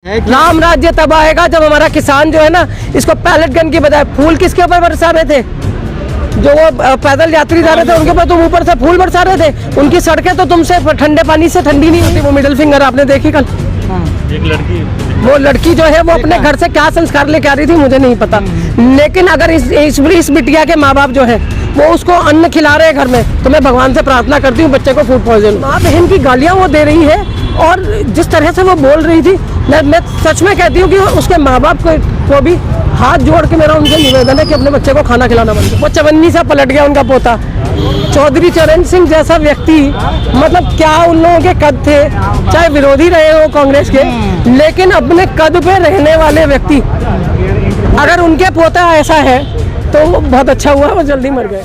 राम राज्य तब आएगा जब हमारा किसान जो है ना, इसको पैलेट गन की बजाय फूल किसके ऊपर बरसा रहे थे? जो वो पैदल यात्री जा रहे थे उनके ऊपर तुम ऊपर से फूल बरसा रहे थे। उनकी सड़कें तो तुमसे ठंडे पानी से ठंडी नहीं होती। वो मिडिल फिंगर आपने देखी कल? एक लड़की, वो लड़की जो है वो अपने घर से क्या संस्कार लेके आ रही थी मुझे नहीं पता, लेकिन अगर इस बिटिया के माँ बाप जो है वो उसको अन्न खिला रहे हैं घर में, तो मैं भगवान से प्रार्थना करती हूँ बच्चे को फूड पॉइजन। माँ बहन की गालियाँ वो दे रही है और जिस तरह से वो बोल रही थी, मैं सच में कहती हूँ कि उसके माँ बाप को भी हाथ जोड़ के मेरा उनसे निवेदन है कि अपने बच्चे को खाना खिलाना बंद करें। वो चवन्नी सा पलट गया उनका पोता। चौधरी चरण सिंह जैसा व्यक्ति, मतलब क्या उन लोगों के कद थे, चाहे विरोधी रहे हो कांग्रेस के, लेकिन अपने कद पे रहने वाले व्यक्ति, अगर उनके पोता ऐसा है तो बहुत अच्छा हुआ वो जल्दी मर गए।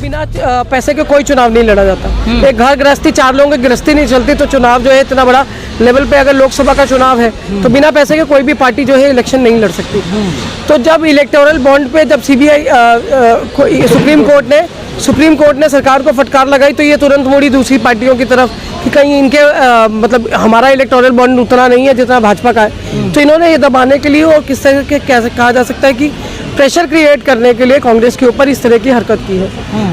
बिना पैसे के कोई चुनाव नहीं लड़ा जाता। एक घर गृहस्थी, 4 लोगों की गृहस्थी नहीं चलती तो चुनाव जो है इतना बड़ा लेवल पे, अगर लोकसभा का चुनाव है तो बिना पैसे के कोई भी पार्टी जो है इलेक्शन नहीं लड़ सकती। तो जब इलेक्टोरल बॉन्ड पे जब सीबीआई सुप्रीम कोर्ट ने सरकार को फटकार लगाई तो ये तुरंत मुड़ी दूसरी पार्टियों की तरफ कि कहीं इनके मतलब हमारा इलेक्टोरल बॉन्ड उतना नहीं है जितना भाजपा का है। तो इन्होंने ये दबाने के लिए और किस तरह के कैसे कहा जा सकता है कि प्रेशर क्रिएट करने के लिए कांग्रेस के ऊपर इस तरह की हरकत की है,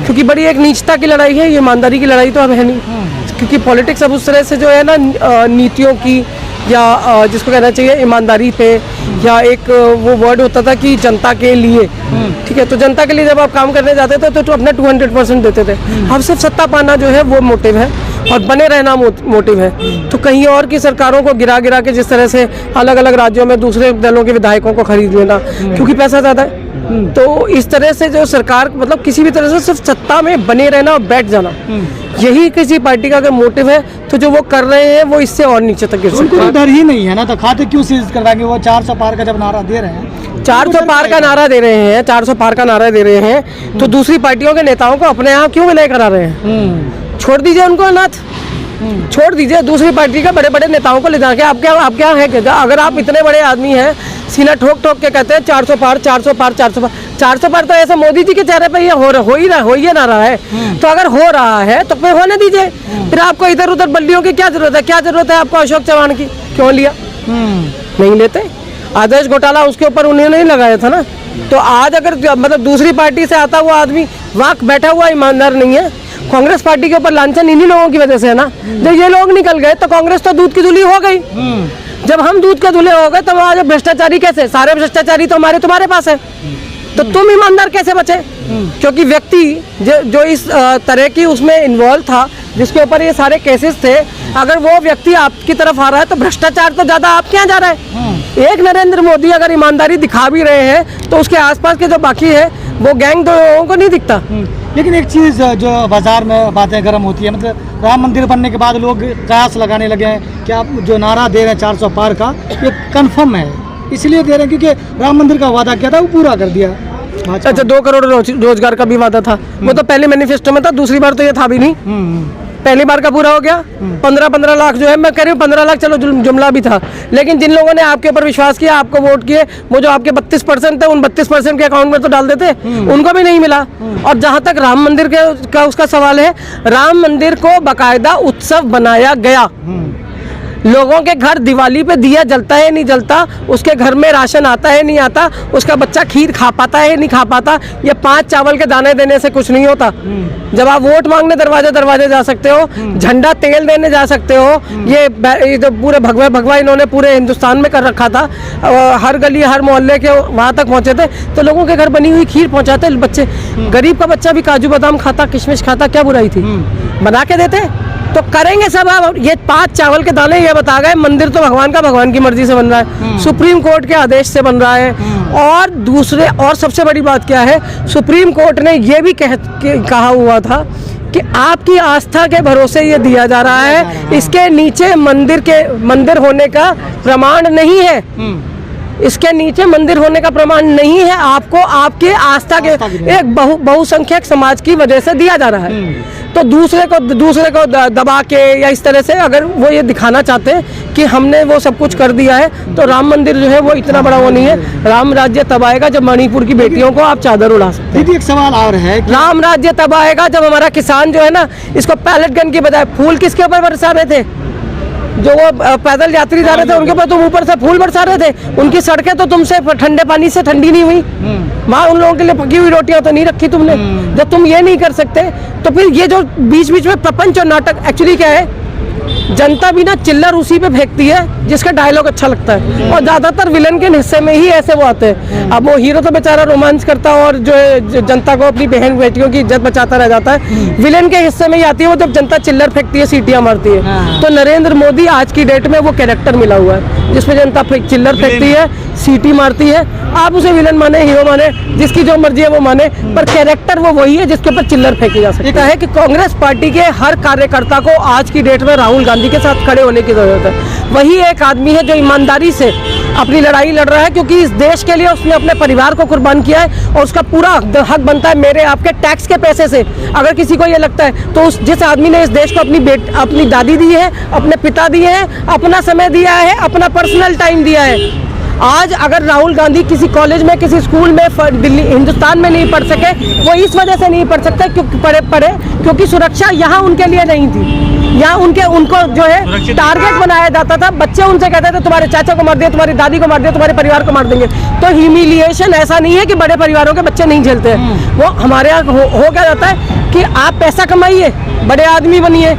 क्योंकि बड़ी एक नीचता की लड़ाई है, ये ईमानदारी की लड़ाई तो अब है नहीं। क्योंकि पॉलिटिक्स अब उस तरह से जो है ना नीतियों की या जिसको कहना चाहिए ईमानदारी पे, या एक वो वर्ड होता था कि जनता के लिए, ठीक है, तो जनता के लिए जब आप काम करने जाते थे तो अपना 200% देते थे। अब सिर्फ सत्ता पाना जो है वो मोटिव है और बने रहना मोटिव है। तो कहीं और की सरकारों को गिरा गिरा के जिस तरह से अलग अलग राज्यों में दूसरे दलों के विधायकों को खरीद लेना, क्योंकि पैसा ज़्यादा है, तो इस तरह से जो सरकार मतलब किसी भी तरह से सिर्फ सत्ता में बने रहना और बैठ जाना, यही किसी पार्टी का अगर मोटिव है तो जो वो कर रहे हैं वो इससे और नीचे तक गिर सकते हैं। डर ही नहीं है ना, तो खाते क्यों सीज करवाएंगे? वो 400 पार का जब नारा दे रहे हैं, 400 पार का नारा दे रहे हैं, 400 पार का नारा दे रहे हैं, तो दूसरी पार्टियों के नेताओं को अपने यहाँ क्यों विलय करा रहे हैं? छोड़ दीजिए उनको अनाथ, छोड़ दीजिए। दूसरी पार्टी के बड़े बड़े नेताओं को ले जाके आप क्या है क्या? अगर आप इतने बड़े आदमी हैं, सीना ठोक ठोक के कहते हैं 400 पार 400 पार 400 पार 400 पार, तो ऐसे मोदी जी के चेहरे पे ये हो ही ना रहा है। तो अगर हो रहा है तो फिर होने दीजिए। फिर आपको इधर उधर बल्लियों की क्या जरूरत है? क्या जरूरत है आपको अशोक चव्हाण की? क्यों लिया? नहीं लेते। आदेश घोटाला उसके ऊपर उन्होंने नहीं लगाया था ना। तो आज अगर मतलब दूसरी पार्टी से आता हुआ आदमी वाक बैठा हुआ ईमानदार नहीं है, कांग्रेस पार्टी के ऊपर लांछन इन्हीं लोगों की वजह से है ना। जब ये लोग निकल गए तो कांग्रेस तो दूध की धुली हो गई। जब हम दूध के धुले हो गए तो आज भ्रष्टाचारी कैसे? सारे भ्रष्टाचारी तो तुम्हारे पास है, तो तुम ईमानदार कैसे बचे? क्योंकि व्यक्ति जो इस तरह की उसमें इन्वॉल्व था, जिसके ऊपर ये सारे केसेस थे, अगर वो व्यक्ति आपकी तरफ आ रहा है तो भ्रष्टाचार तो ज्यादा आपके यहाँ जा रहा है। एक नरेंद्र मोदी अगर ईमानदारी दिखा भी रहे हैं तो उसके आसपास के जो बाकी है वो गैंग तो लोगों को नहीं दिखता। लेकिन एक चीज़ जो बाजार में बातें गर्म होती है, मतलब राम मंदिर बनने के बाद लोग कयास लगाने लगे हैं कि आप जो नारा दे रहे हैं 400 पार का, ये कंफर्म है, इसलिए दे रहे हैं क्योंकि राम मंदिर का वादा किया था वो पूरा कर दिया। अच्छा, 2 करोड़ रोजगार का भी वादा था, वो तो पहले मैनिफेस्टो में था, दूसरी बार तो ये था भी नहीं। पहली बार का पूरा हो गया। 15 लाख जो है, मैं कह रही हूँ 15 लाख चलो जुमला भी था, लेकिन जिन लोगों ने आपके ऊपर विश्वास किया, आपको वोट किए, वो जो आपके 32% थे उन 32% के अकाउंट में तो डाल देते, उनको भी नहीं मिला। और जहां तक राम मंदिर का उसका सवाल है, राम मंदिर को बाकायदा उत्सव बनाया गया। लोगों के घर दिवाली पे दिया जलता है नहीं जलता, उसके घर में राशन आता है नहीं आता, उसका बच्चा खीर खा पाता है नहीं खा पाता, ये 5 चावल के दाने देने से कुछ नहीं होता। जब आप वोट मांगने दरवाजे जा सकते हो, झंडा तेल देने जा सकते हो, ये जो पूरे भगवा इन्होंने पूरे हिंदुस्तान में कर रखा था, हर गली हर मोहल्ले के वहाँ तक पहुँचे थे, तो लोगों के घर बनी हुई खीर पहुँचाते बच्चे। गरीब का बच्चा भी काजू बादाम खाता, किशमिश खाता, क्या बुराई थी? बना के देते तो करेंगे सब। अब ये 5 चावल के दाने ये बता गए, मंदिर तो भगवान की मर्जी से बन रहा है, सुप्रीम कोर्ट के आदेश से बन रहा है। और सबसे बड़ी बात क्या है, सुप्रीम कोर्ट ने ये भी कहा हुआ था कि आपकी आस्था के भरोसे ये दिया जा रहा है, इसके नीचे मंदिर होने का प्रमाण नहीं है। इसके नीचे मंदिर होने का प्रमाण नहीं है, आपको आपके आस्था के एक बहुसंख्यक समाज की वजह से दिया जा रहा है। तो दूसरे को दबा के या इस तरह से अगर वो ये दिखाना चाहते हैं कि हमने वो सब कुछ कर दिया है, तो राम मंदिर जो है वो इतना बड़ा वो नहीं है। राम राज्य तब आएगा जब मणिपुर की बेटियों को आप चादर उड़ा सकते हैं। एक सवाल और है, राम राज्य तब आएगा जब हमारा किसान जो है ना, इसको पैलेट गन की बजाय फूल किसके ऊपर बरसा रहे थे? जो वो पैदल यात्री जा रहे थे उनके ऊपर तुम ऊपर से फूल बरसा रहे थे। उनकी सड़कें तो तुमसे ठंडे पानी से ठंडी नहीं हुई। वहाँ उन लोगों के लिए पकी हुई रोटियां तो नहीं रखी तुमने। जब तुम ये नहीं कर सकते तो फिर ये जो बीच बीच में प्रपंच और नाटक, एक्चुअली क्या है, जनता भी ना चिल्लर उसी पे फेंकती है जिसका डायलॉग अच्छा लगता है, और ज्यादातर विलन के हिस्से में ही ऐसे वो आते हैं। अब वो हीरो तो बेचारा रोमांच करता है और जो है जनता को अपनी बहन बेटियों की इज्जत बचाता रह जाता है। विलन के हिस्से में ही आती है वो जब जनता चिल्लर फेंकती है, सीटियां मारती है। तो नरेंद्र मोदी आज की डेट में वो कैरेक्टर मिला हुआ है जिसमें जनता चिल्लर फेंकती है, सीटी मारती है। आप उसे विलन माने, हीरो माने, जिसकी जो मर्जी है वो माने, पर कैरेक्टर वो वही है जिसके ऊपर चिल्लर फेंकी जा सकती है। कि कांग्रेस पार्टी के हर कार्यकर्ता को आज की डेट में राहुल गांधी के साथ खड़े होने की जरूरत है। वही एक आदमी है जो ईमानदारी से अपनी लड़ाई लड़ रहा है, क्योंकि इस देश के लिए उसने अपने परिवार को कुर्बान किया है और उसका पूरा हक बनता है मेरे आपके टैक्स के पैसे से। अगर किसी को ये लगता है तो उस जिस आदमी ने इस देश को अपनी दादी दी है, अपने पिता दिए हैं, अपना समय दिया है, अपना पर्सनल टाइम दिया है। आज अगर राहुल गांधी किसी कॉलेज में, किसी स्कूल में दिल्ली हिंदुस्तान में नहीं पढ़ सके, वो इस वजह से नहीं पढ़ सकते क्योंकि पढ़े क्योंकि सुरक्षा यहाँ उनके लिए नहीं थी। यहाँ उनको जो है टारगेट बनाया जाता था। बच्चे उनसे कहते थे तुम्हारे चाचा को मार दिया, तुम्हारी दादी को मार दिया, तुम्हारे परिवार को मार देंगे। तो ह्यूमिलिएशन ऐसा नहीं है कि बड़े परिवारों के बच्चे नहीं झेलते हैं। वो हमारे यहाँ हो क्या जाता है कि आप पैसा कमाइए, बड़े आदमी बनिए,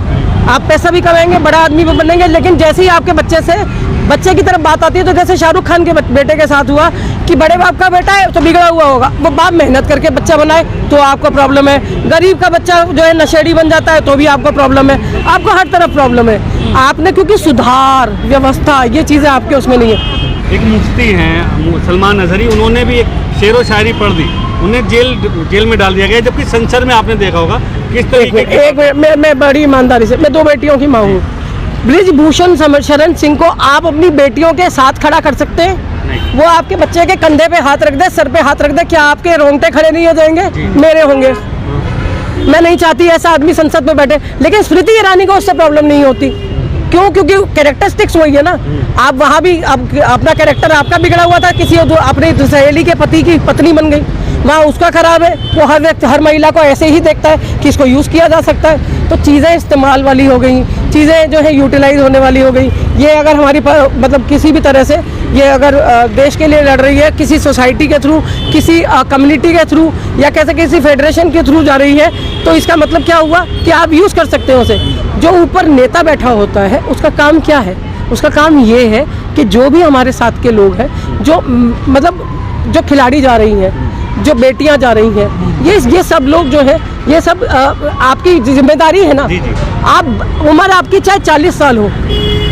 आप पैसा भी कमाएंगे, बड़ा आदमी भी बनेंगे, लेकिन जैसे ही आपके बच्चे की तरफ बात आती है तो जैसे शाहरुख खान के बेटे के साथ हुआ कि बड़े बाप का बेटा है तो बिगड़ा हुआ होगा, वो बाप मेहनत करके बच्चा बनाए तो आपको प्रॉब्लम है। गरीब का बच्चा जो है नशेड़ी बन जाता है तो भी आपको प्रॉब्लम है। आपको हर तरफ प्रॉब्लम है। आपने क्योंकि सुधार व्यवस्था ये चीज़ें आपके उसमें नहीं है। एक मुफ्ती हैं सलमान अजहरी, उन्होंने भी एक शेर व शायरी पढ़ दी, उन्हें जेल में डाल दिया गया, जबकि संसद में आपने देखा होगा किस तरीके मैं बड़ी ईमानदारी से, मैं 2 बेटियों की माँ हूँ। ब्रिजभूषण शरण सिंह को आप अपनी बेटियों के साथ खड़ा कर सकते हैं? वो आपके बच्चे के कंधे पे हाथ रख दे, सर पे हाथ रख दे, क्या आपके रोंगटे खड़े नहीं हो जाएंगे? मेरे होंगे। मैं नहीं चाहती ऐसा आदमी संसद में बैठे, लेकिन स्मृति ईरानी को उससे प्रॉब्लम नहीं होती। क्यों? क्योंकि कैरेक्टरिस्टिक्स वही है ना। आप वहाँ भी अपना कैरेक्टर आपका बिगड़ा हुआ था, किसी अपनी सहेली के पति की पत्नी बन गई, वहाँ उसका खराब है। वो हर व्यक्ति हर महिला को ऐसे ही देखता है कि इसको यूज़ किया जा सकता है। तो चीज़ें इस्तेमाल वाली हो गई, चीज़ें जो है यूटिलाइज होने वाली हो गई। ये अगर हमारी मतलब किसी भी तरह से ये अगर देश के लिए लड़ रही है, किसी सोसाइटी के थ्रू, किसी कम्युनिटी के थ्रू, या कैसे किसी फेडरेशन के थ्रू जा रही है, तो इसका मतलब क्या हुआ कि आप यूज़ कर सकते हो उसे। जो ऊपर नेता बैठा होता है उसका काम क्या है? उसका काम ये है कि जो भी हमारे साथ के लोग हैं, जो मतलब जो खिलाड़ी जा रही हैं, जो बेटियां जा रही हैं, ये सब लोग जो है, ये सब आपकी जिम्मेदारी है ना। आप उम्र आपकी चाहे 40 साल हो,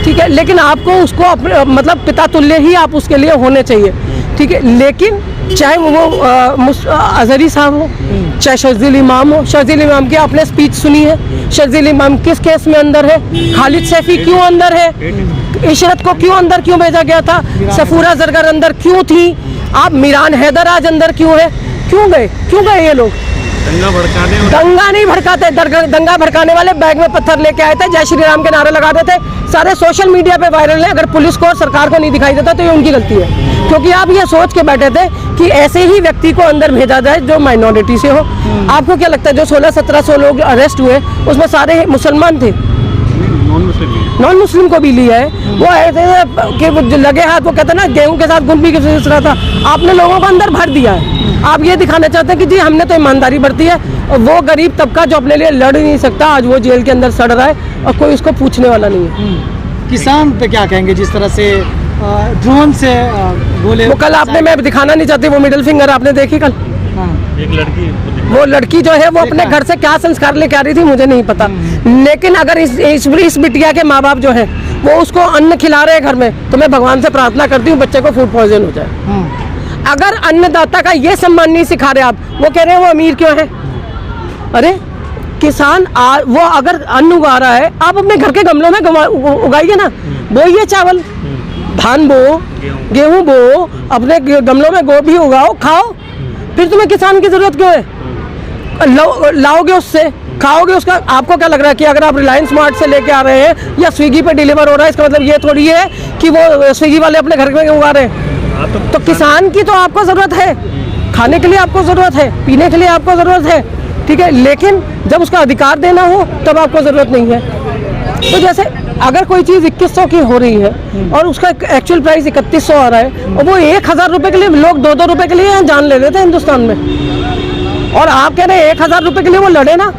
ठीक है, लेकिन आपको उसको मतलब पिता तुल्य ही आप उसके लिए होने चाहिए, ठीक है। लेकिन चाहे वो अजहरी साहब हो, चाहे शर्जील इमाम हो, शर्जील इमाम की आपने स्पीच सुनी है। शर्जील इमाम किस केस में अंदर है? खालिद सैफी क्यों अंदर है? इशरत को क्यों भेजा गया था? सफूरा जरगर अंदर क्यों थी? आप मीरान हैदर आज अंदर क्यों है? क्यों गए ये लोग? दंगा नहीं भड़काते। दंगा भड़काने वाले बैग में पत्थर लेके आए थे, जय श्री राम के नारे लगा देते, सारे सोशल मीडिया पे वायरल है। अगर पुलिस को और सरकार को नहीं दिखाई देता तो ये उनकी गलती है, क्योंकि आप ये सोच के बैठे थे कि ऐसे ही व्यक्ति को अंदर भेजा जाए जो माइनॉरिटी से हो। आपको क्या लगता है जो 1600-1700 लोग अरेस्ट हुए उसमें सारे मुसलमान थे? नॉन मुस्लिम को भी लिया है। वो ऐसे कि लगे हाथ, वो कहते ना गेहूं के साथ गुंबी की रहा था, आपने लोगों को अंदर भर दिया है। आप ये दिखाना चाहते हैं कि जी हमने तो ईमानदारी बरती है, और वो गरीब तबका जो अपने लिए लड़ नहीं सकता आज वो जेल के अंदर सड़ रहा है और कोई उसको पूछने वाला नहीं है। किसान पे क्या कहेंगे जिस तरह से ड्रोन से गोले? वो कल आपने, मैं दिखाना नहीं चाहती, वो मिडिल फिंगर आपने देखी कल? एक लड़की, वो लड़की जो है वो अपने घर से क्या संस्कार लेके आ रही थी मुझे नहीं पता, लेकिन अगर इस बिटिया के माँ बाप जो है वो उसको अन्न खिला रहे हैं घर में, तो मैं भगवान से प्रार्थना करती हूँ बच्चे को फूड पॉइजन हो जाए। अगर अन्नदाता का ये सम्मान नहीं सिखा रहे आप, वो कह रहे हैं वो अमीर क्यों है? अरे किसान वो अगर अन्न उगा रहा है, आप अपने घर के गमलों में उगाइए ना, बोइए चावल, धान बो, गेहूं बो, अपने गमलों में गोभी उगाओ, खाओ। फिर तुम्हें किसान की जरूरत क्यों है? लाओगे उससे, खाओगे उसका। आपको क्या लग रहा है कि अगर आप रिलायंस मार्ट से लेके आ रहे हैं या स्विगी पे डिलीवर हो रहा है, इसका मतलब ये थोड़ी है कि वो स्विगी वाले अपने घर में उगा रहे हैं। तो किसान की तो आपको जरूरत है, खाने के लिए आपको जरूरत है, पीने के लिए आपको जरूरत है, ठीक है, लेकिन जब उसका अधिकार देना हो तब आपको जरूरत नहीं है। तो जैसे अगर कोई चीज़ 2100 की हो रही है और उसका एक्चुअल प्राइस 3100 आ रहा है और वो 1000 रुपये के लिए लोग 2-2 रुपये के लिए यहाँ जान ले लेते हैं हिंदुस्तान में। और आप कह रहे हैं 1000 रुपये के लिए वो लड़े ना,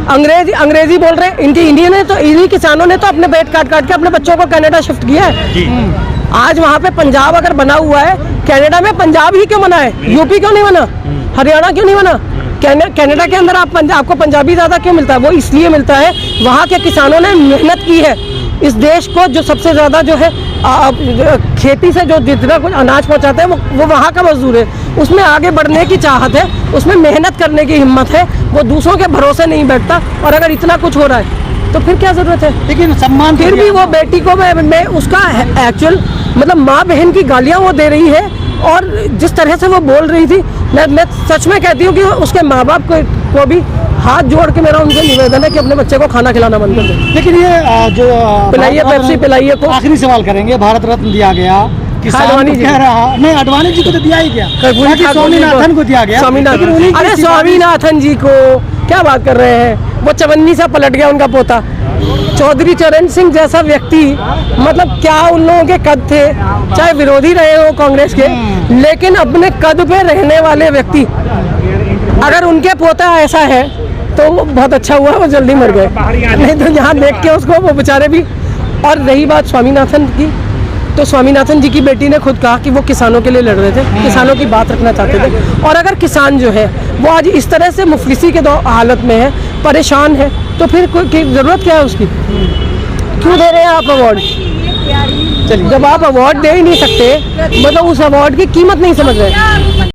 अंग्रेजी बोल रहे हैं। इनके इंडियन है तो इन्हीं किसानों ने तो अपने पेट काट काट के अपने बच्चों को कनाडा शिफ्ट किया है। जी आज वहाँ पे पंजाब अगर बना हुआ है, कनाडा में पंजाब ही क्यों बना है, यूपी क्यों नहीं बना, हरियाणा क्यों नहीं बना? कनाडा के अंदर आपको पंजाबी ज़्यादा क्यों मिलता है? वो इसलिए मिलता है वहाँ के किसानों ने मेहनत की है। इस देश को जो सबसे ज़्यादा जो है खेती से जो जितना कुछ अनाज पहुँचाते हैं वो वहाँ का मजदूर है। उसमें आगे बढ़ने की चाहत है, उसमें मेहनत करने की हिम्मत है, वो दूसरों के भरोसे नहीं बैठता। और अगर इतना कुछ हो रहा है तो फिर क्या ज़रूरत है? लेकिन सम्मान फिर भी वो बेटी को मैं उसका एक्चुअल मतलब माँ बहन की गालियाँ वो दे रही है। और जिस तरह से वो बोल रही थी, मैं सच में कहती हूँ कि उसके माँ बाप को भी हाथ जोड़ के मेरा उनसे निवेदन है कि अपने बच्चे को खाना खिलाना बंद कर दे। लेकिन ये जो पिलाइए पेप्सी पिलाइए को। आखिरी सवाल करेंगे, भारत रत्न दिया गया, किसान अडवाणी तो जी कह रहा नहीं, अडवाणी जी को तो दिया ही गया, बाकी ठाकुर जी स्वामीनाथन को दिया गया। स्वामीनाथन, लेकिन उन्हीं की अरे स्वामीनाथन जी को क्या बात कर रहे हैं? वो चवन्नी सा पलट गया उनका पोता। चौधरी चरण सिंह जैसा व्यक्ति, मतलब क्या उन लोगों के कद थे, चाहे विरोधी रहे हो कांग्रेस के, लेकिन अपने कद पे रहने वाले व्यक्ति, अगर उनके पोता ऐसा है तो बहुत अच्छा हुआ वो जल्दी मर गए, नहीं तो यहाँ देख के उसको वो बेचारे भी। और रही बात स्वामीनाथन की, तो स्वामीनाथन जी की बेटी ने खुद कहा कि वो किसानों के लिए लड़ रहे थे, किसानों की बात रखना चाहते थे। और अगर किसान जो है वो आज इस तरह से मुफलिसी के हालत में है, परेशान है, तो फिर कोई ज़रूरत क्या है उसकी? क्यों दे रहे हैं आप अवार्ड? जब आप अवार्ड दे ही नहीं सकते, मतलब उस अवार्ड की कीमत नहीं समझ रहे।